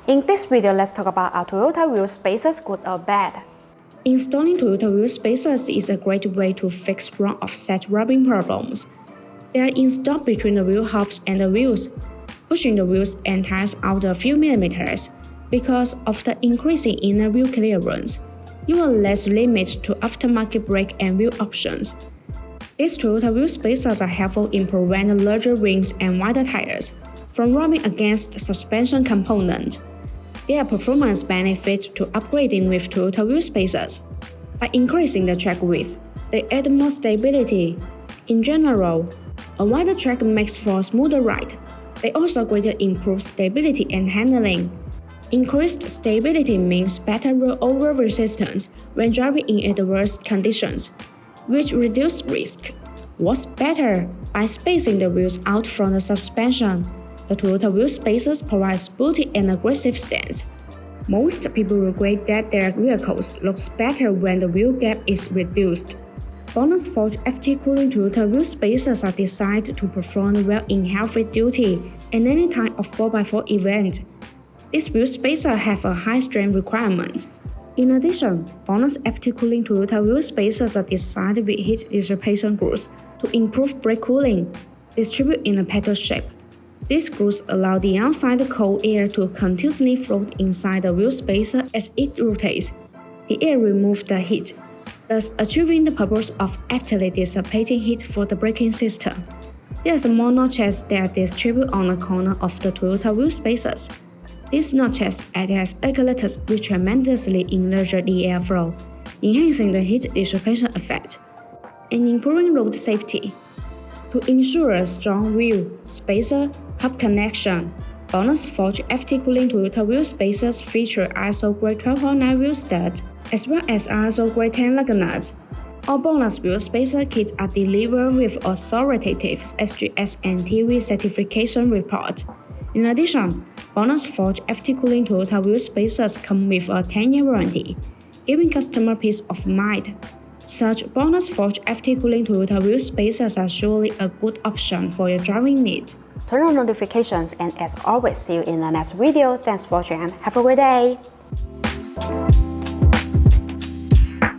In this video, let's talk about are Toyota wheel spacers good or bad? Installing Toyota wheel spacers is a great way to fix wrong offset rubbing problems. They are installed between the wheel hubs and the wheels, pushing the wheels and tires out a few millimeters. Because of the increasing inner wheel clearance, you are less limited to aftermarket brake and wheel options. These Toyota wheel spacers are helpful in preventing larger rims and wider tires from rubbing against the suspension component. There are performance benefits to upgrading with Toyota wheel spacers. By increasing the track width, they add more stability. In general, a wider track makes for a smoother ride. They also greatly improve stability and handling. Increased stability means better rollover resistance when driving in adverse conditions, which reduces risk. What's better? By spacing the wheels out from the suspension, the Toyota wheel spacers provide sporty and aggressive stance. Most people regret that their vehicles look better when the wheel gap is reduced. BONOSS Forged FT cooling Toyota wheel spacers are designed to perform well in heavy duty and any type of 4x4 event. These wheel spacers have a high strength requirement. In addition, BONOSS FT cooling Toyota wheel spacers are designed with heat dissipation grooves to improve brake cooling, distributed in a petal shape. These grooves allow the outside cold air to continuously float inside the wheel spacer as it rotates. The air removes the heat, thus achieving the purpose of actively dissipating heat for the braking system. There are small notches that are distributed on the corner of the Toyota wheel spacers. These notches act as actuators which tremendously enlarge the airflow, enhancing the heat dissipation effect, and improving road safety. To ensure a strong wheel spacer hub connection, BONOSS Forged FT cooling Toyota wheel spacers feature ISO grade 1209 wheel stud, as well as ISO grade 10 lug nut. All BONOSS wheel spacer kits are delivered with authoritative SGS and TV certification report. In addition, BONOSS Forged FT cooling Toyota wheel spacers come with a 10-year warranty, giving customer peace of mind. Such BONOSS Forged FT cooling Toyota wheel spacers are surely a good option for your driving needs. Turn on notifications, and as always, see you in the next video. Thanks for watching and have a great day!